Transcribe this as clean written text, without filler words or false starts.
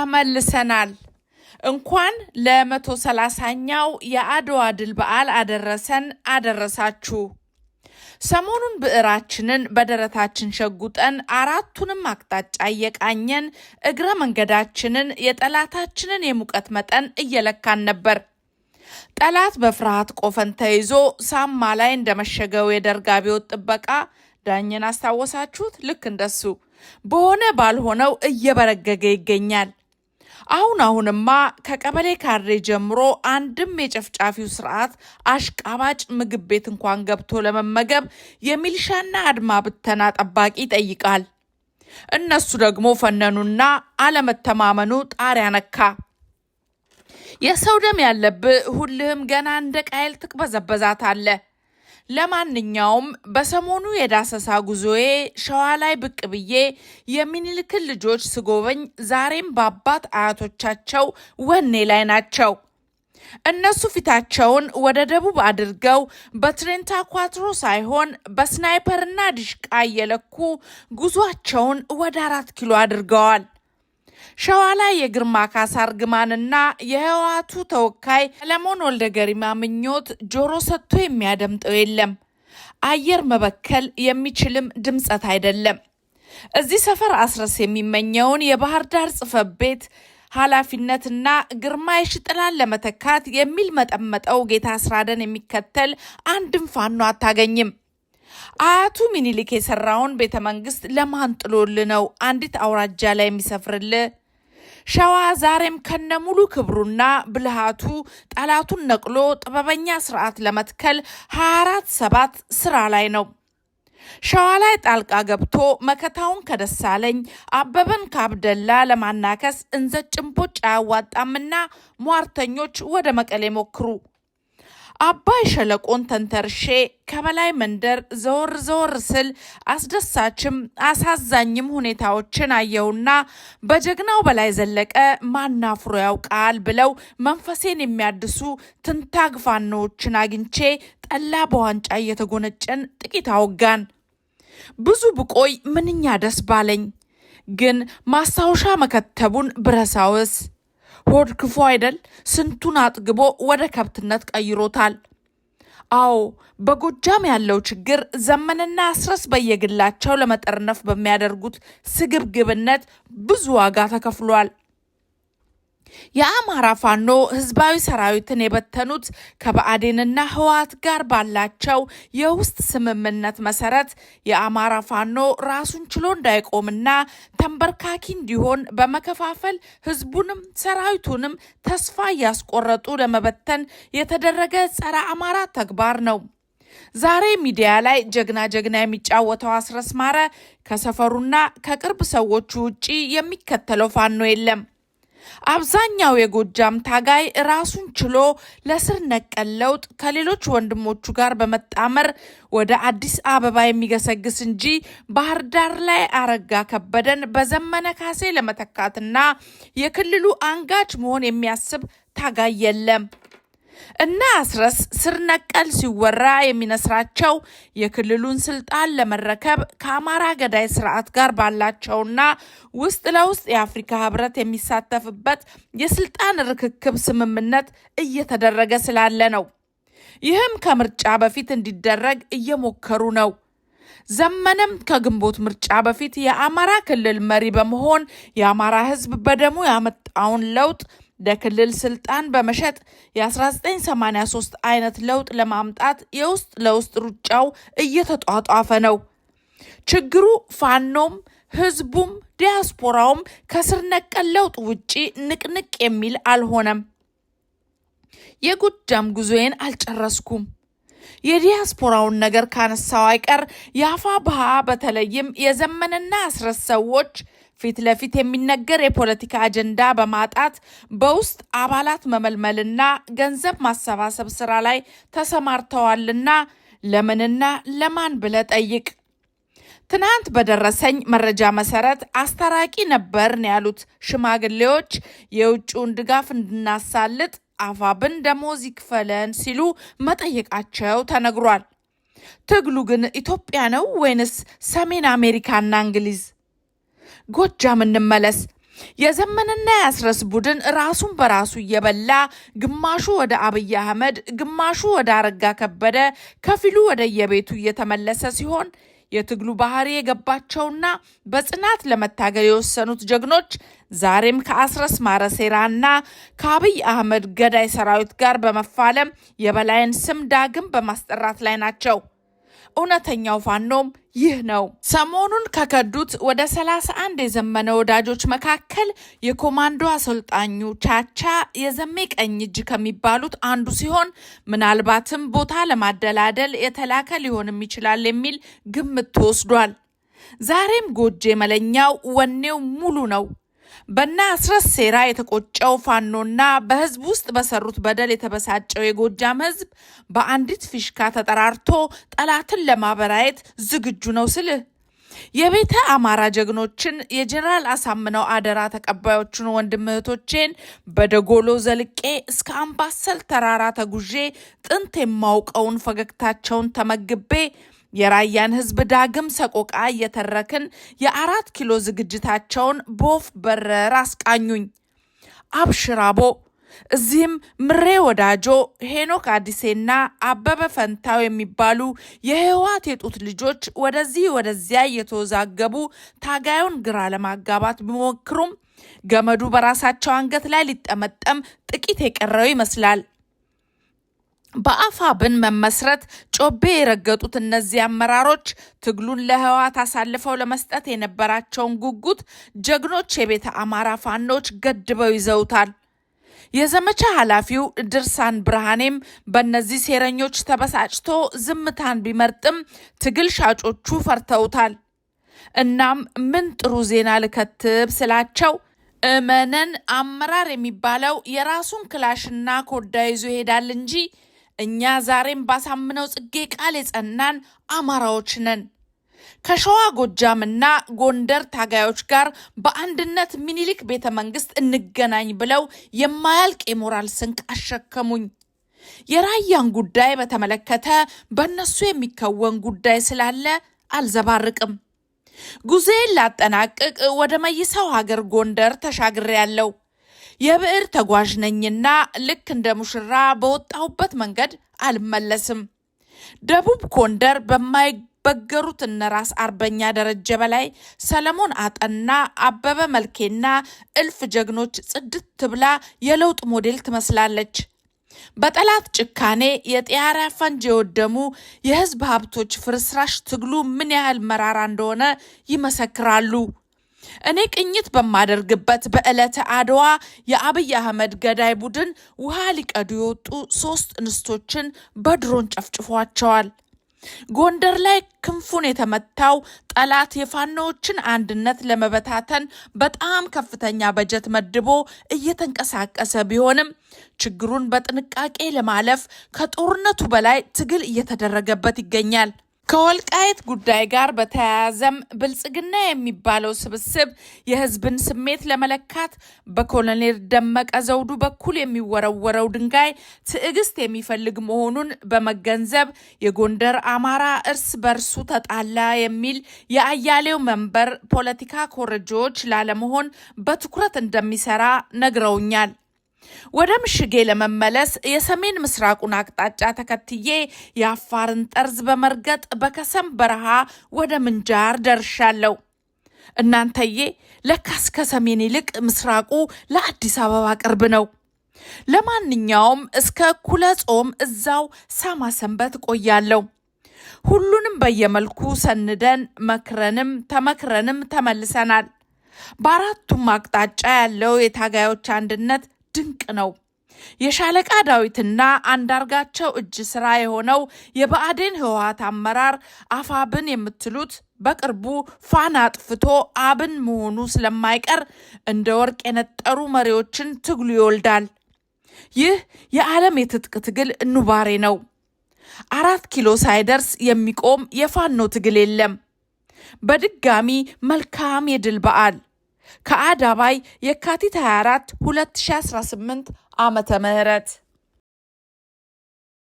ተመልሰናል። እንኳን ለ130ኛው የአድዋ ድል በዓል አደረሳችሁ። ሰሞኑን ብዕራችንን በደረታችን ሸጉጠን አራቱንም አቅጣጫ እየቃኘን እግረ መንገዳችንን የጠላታችንን የሙቀት መጠን እየለካን ነበር። ጠላት በፍርሃት ቆፈን ተይዞ ሳማ ላይ እንደመሸገው የደርግ አብዮት ጥበቃ ዳኘን አስታወሳችሁት? ልክ እንደሱ በሆነ ባልሆነው እየበረገገ ይገኛል። አሁንማ ከቀበሌ ካድሬ ጀምሮ አንድም የጨፍጫፊው ስርዓት አሽቃባጭ ምግብ ቤት እንኳን ገብቶ ለመመገብ የሚሊሻና አድማ ብተና ጠባቂ ይጠይቃል። እነሱ ደግሞ ፈነኑና አለመተማመኑ ጣሪያ ነካ። የሰው ደም ያለብህ ሁልህም ገና እንደ ቃየል ትቅበዘበዛታለህ። ለማንኛውም በሰሞኑ የዳሰሳ ጉዞዬ ሸዋ ላይ ብቅ ብዬ የሚኒልክን ልጆች ስጎበኝ ዛሬም በአባት አያቶቻቸው ወኔ ላይ ናቸው። እነሱ ፊታቸውን ወደ ደቡብ አድርገው በትሬንታ ኳትሮ ሳይሆን በስናይፐርና ዲሽቃ እየለኩ ጉዟቸውን ወደ 4 ኪሎ አድርገዋል። ሸዋ ላይ የግርማ ካሳ እርግማንና የህወሓቱ ተወካይ ሰለሞን ወልደ ገሪማ ምኞት ጆሮ ሰጥቶ የሚያደምጠው የለም። አየር መበከል የሚችልም ድምጸት አይደለም። እዚህ ሰፈር አስረስ የሚመኘውን የባህር ዳር ጽሕፈት ቤት ኃላፊነትና ግርማ የሽጥላን ለመተካት የሚል መጠመጠው ጌታ አስራደን የሚከተል አንድም ፋኖ አታገኝም። አያቱ ሚኒሊክ የሰራውን ቤተ መንግስት ለማን ጥሎል ነው አንዲት አውራጃ ላይ የሚሰፍርልህ? ሸዋ ዛሬም ከነሙሉ ክብሩና ብልሃቱ ጠላቱን ነቅሎ ጥበበኛ ስርዓት ለመትከል 24/7 ስራ ላይ ነው። ሸዋ ላይ ጣልቃ ገብቶ መከታውን ከደሳለኝ አበበን ከአብደላ ለማናከስ እንዘጭንቦጭ አያዋጣምና ሟርተኞች ወደ መቀሌ ሞክሩ። አባይ ሸለቆን ተንተርሼ ከበላይ መንደር ዘወር ስል አስደሳችም አሳዛኝም ሁኔታዎችን አየውና በጀግናው በላይ ዘለቀ ማናፍሮ ያውቃል ብለው መንፈሴን የሚያድሱ ትንታግ ፋኖዎችን አግኝቼ ጠላ በዋንጫ እየተጎነጨን ጥቂት አወጋን። ብዙ ብቆይ ምንኛ ደስ ባለኝ። ግን ማስታወሻ መከተቡን ብረሳውስ? ሆድ ክፉ አይደል? ስንቱን አጥግቦ ወደ ከብትነት ቀይሮታል። አዎ በጎጃም ያለው ችግር ዘመንና አስረስ በየግላቸው ለመጠርነፍ በሚያደርጉት ስግብግብነት ብዙ ዋጋ ተከፍሏል። የአማራ ፋኖ ህዝባዊ ሰራዊትን የበተኑት ከብአዴንና ህወሓት ጋር ባላቸው የውስጥ ስምምነት መሰረት የአማራ ፋኖ ራሱን ችሎ እንዳይቆምና ተንበርካኪ እንዲሆን በመከፋፈል ህዝቡንም ሰራዊቱንም ተስፋ እያስቆረጡ ለመበተን የተደረገ ጸረ አማራ ተግባር ነው። ዛሬ ሚዲያ ላይ ጀግና የሚጫወተው አስረስ ማረ ከሰፈሩና ከቅርብ ሰዎቹ ውጪ የሚከተለው ፋኖ የለም። አብዛኛው የጎጃም ታጋይ ራሱን ችሎ ለስር ነቀል ለውጥ ከሌሎች ወንድሞቹ ጋር በመጣመር ወደ አዲስ አበባ የሚገሰግስ እንጂ ባህር ዳር ላይ አረጋ ከበደን በዘመነ ካሴ ለመተካትና የክልሉ አንጋች መሆን የሚያስብ ታጋይ የለም። እና አስረስ ስር ነቀል ሲወራ የሚነስራቸው የክልሉን ስልጣን ለመረከብ ከአማራ ገዳይ ስርዓት ጋር ባላቸውና ውስጥ ለውስጥ የአፍሪካ ህብረት የሚሳተፍበት የስልጣን ርክክብ ስምምነት እየተደረገ ስላለ ነው። ይህም ከምርጫ በፊት እንዲደረግ እየሞከሩ ነው። ዘመነም ከግንቦት ምርጫ በፊት የአማራ ክልል መሪ በመሆን የአማራ ህዝብ በደሙ ያመጣውን ለውጥ ለክልል ስልጣን በመሸጥ የ1983 አይነት ለውጥ ለማምጣት የውስጥ ለውስጥ ሩጫው እየተጧጧፈ ነው። ችግሩ ፋኖም ህዝቡም ዲያስፖራውም ከስር ነቀል ለውጥ ውጪ ንቅንቅ የሚል አልሆነም። የጎጃም ጉዞዬን አልጨረስኩም። የዲያስፖራውን ነገር ካነሳው አይቀር የአፋብኃ በተለይም የዘመንና አስረስ ሰዎች ፊት ለፊት የሚነገር የፖለቲካ አጀንዳ በማጣት በውስጥ አባላት መመልመልና ገንዘብ ማሰባሰብ ስራ ላይ ተሰማርተዋልና ለምንና ለማን ብለህ ጠይቅ። ትናንት በደረሰኝ መረጃ መሰረት አስታራቂ ነበርን ያሉት ሽማግሌዎች የውጭውን ድጋፍ እንድናሳልጥ አፋብን ደሞዝ ይክፈለን ሲሉ መጠየቃቸው ተነግሯል። ትግሉ ግን ኢትዮጵያ ነው ወይንስ ሰሜን አሜሪካና እንግሊዝ? ጎጃም እንመለስ። የዘመንና ያስረስ ቡድን ራሱን በራሱ እየበላ ግማሹ ወደ አብይ አህመድ፣ ግማሹ ወደ አረጋ ከበደ፣ ከፊሉ ወደ የቤቱ እየተመለሰ ሲሆን የትግሉ ባህሪ የገባቸውና በጽናት ለመታገል የወሰኑት ጀግኖች ዛሬም ከአስረስ ማረሴራና ከአብይ አህመድ ገዳይ ሰራዊት ጋር በመፋለም የበላይን ስም ዳግም በማስጠራት ላይ ናቸው። እውነተኛው ፋኖም ይህ ነው። ሰሞኑን ከከዱት ወደ 31 የዘመነ ወዳጆች መካከል የኮማንዶ አሰልጣኙ ቻቻ የዘሜ ቀኝ እጅ ከሚባሉት አንዱ ሲሆን ምናልባትም ቦታ ለማደላደል የተላከ ሊሆንም ይችላል የሚል ግምት ተወስዷል። ዛሬም ጎጄ መለኛው ወኔው ሙሉ ነው። በና አስረስ ሴራ የተቆጨው ፋኖና በህዝብ ውስጥ በሰሩት በደል የተበሳጨው የጎጃም ህዝብ በአንዲት ፊሽካ ተጠራርቶ ጠላትን ለማበራየት ዝግጁ ነው ስልህ የቤተ አማራ ጀግኖችን የጀነራል አሳምነው አደራ ተቀባዮቹን ወንድም እህቶቼን በደጎሎ ዘልቄ እስከ አምባሰል ተራራ ተጉዤ ጥንት የማውቀውን ፈገግታቸውን ተመግቤ የራያን ህዝብ ዳግም ሰቆቃ እየተረክን የ4 ኪሎ ዝግጅታቸውን በወፍ በረር አስቃኙኝ። አብሽራቦ እዚህም ምሬ ወዳጆ፣ ሄኖክ አዲሴና አበበ ፈንታው የሚባሉ የህወሓት የጡት ልጆች ወደዚህ ወደዚያ እየተወዛገቡ ታጋዩን ግራ ለማጋባት ቢሞክሩም ገመዱ በራሳቸው አንገት ላይ ሊጠመጠም ጥቂት የቀረው ይመስላል። በአፋብን መመስረት ጮቤ የረገጡት እነዚህ አመራሮች ትግሉን ለህወሓት አሳልፈው ለመስጠት የነበራቸውን ጉጉት ጀግኖች የቤተ አማራ ፋኖች ገድበው ይዘውታል። የዘመቻ ኃላፊው ድርሳን ብርሃኔም በእነዚህ ሴረኞች ተበሳጭቶ ዝምታን ቢመርጥም ትግል ሻጮቹ ፈርተውታል። እናም ምን ጥሩ ዜና ልከትብ ስላቸው እመነን አመራር የሚባለው የራሱን ክላሽና ኮዳ ይዞ ይሄዳል እንጂ እኛ ዛሬም ባሳምነው ጽጌ ቃል የጸናን አማራዎች ነን። ከሸዋ ጎጃምና ጎንደር ታጋዮች ጋር በአንድነት ሚኒሊክ ቤተ መንግስት እንገናኝ ብለው የማያልቅ የሞራል ስንቅ አሸከሙኝ። የራያን ጉዳይ በተመለከተ በእነሱ የሚከወን ጉዳይ ስላለ አልዘባርቅም። ጉዜን ላጠናቅቅ ወደ መይሳው ሀገር ጎንደር ተሻግሬያለሁ። የብዕር ተጓዥ ነኝና ልክ እንደ ሙሽራ በወጣሁበት መንገድ አልመለስም። ደቡብ ጎንደር በማይበገሩት እነራስ አርበኛ ደረጀ በላይ፣ ሰለሞን አጠና፣ አበበ መልኬና እልፍ ጀግኖች ጽድት ብላ የለውጥ ሞዴል ትመስላለች። በጠላት ጭካኔ የጢያራ ፈንጅ የወደሙ የህዝብ ሀብቶች ፍርስራሽ ትግሉ ምን ያህል መራራ እንደሆነ ይመሰክራሉ። እኔ ቅኝት በማደርግበት በዕለተ አድዋ የአብይ አህመድ ገዳይ ቡድን ውሃ ሊቀዱ የወጡ 3 እንስቶችን በድሮን ጨፍጭፏቸዋል። ጎንደር ላይ ክንፉን የተመታው ጠላት የፋኖዎችን አንድነት ለመበታተን በጣም ከፍተኛ በጀት መድቦ እየተንቀሳቀሰ ቢሆንም ችግሩን በጥንቃቄ ለማለፍ ከጦርነቱ በላይ ትግል እየተደረገበት ይገኛል። ከወልቃይት ጉዳይ ጋር በተያያዘም ብልጽግና የሚባለው ስብስብ የህዝብን ስሜት ለመለካት በኮሎኔል ደመቀ ዘውዱ በኩል የሚወረወረው ድንጋይ ትዕግስት የሚፈልግ መሆኑን በመገንዘብ የጎንደር አማራ እርስ በርሱ ተጣላ የሚል የአያሌው መንበር ፖለቲካ ኮረጆዎች ላለመሆን በትኩረት እንደሚሰራ ነግረውኛል። ወደ ምሽጌ ለመመለስ የሰሜን ምስራቁን አቅጣጫ ተከትዬ የአፋርን ጠርዝ በመርገጥ በከሰም በረሃ ወደ ምንጃር ደርሻለሁ። እናንተዬ ለካስ ከሰሜን ይልቅ ምስራቁ ለአዲስ አበባ ቅርብ ነው። ለማንኛውም እስከ እኩለ ጾም እዛው ሳማ ሰንበት ቆያለሁ። ሁሉንም በየመልኩ ሰንደን መክረንም ተመክረንም ተመልሰናል። በአራቱም አቅጣጫ ያለው የታጋዮች አንድነት ድንቅ ነው። የሻለቃ ዳዊትና አንዳርጋቸው እጅ ስራ የሆነው የብአዴን ህወሓት አመራር አፋብን የምትሉት በቅርቡ ፋና አጥፍቶ አብን መሆኑ ስለማይቀር እንደ ወርቅ የነጠሩ መሪዎችን ትግሉ ይወልዳል። ይህ የዓለም የትጥቅ ትግል ኑባሬ ነው። 4 ኪሎ ሳይደርስ የሚቆም የፋኖ ትግል የለም። በድጋሚ መልካም የድል በዓል። ከአዳባይ የካቲት 24 2018 ዓመተ ምህረት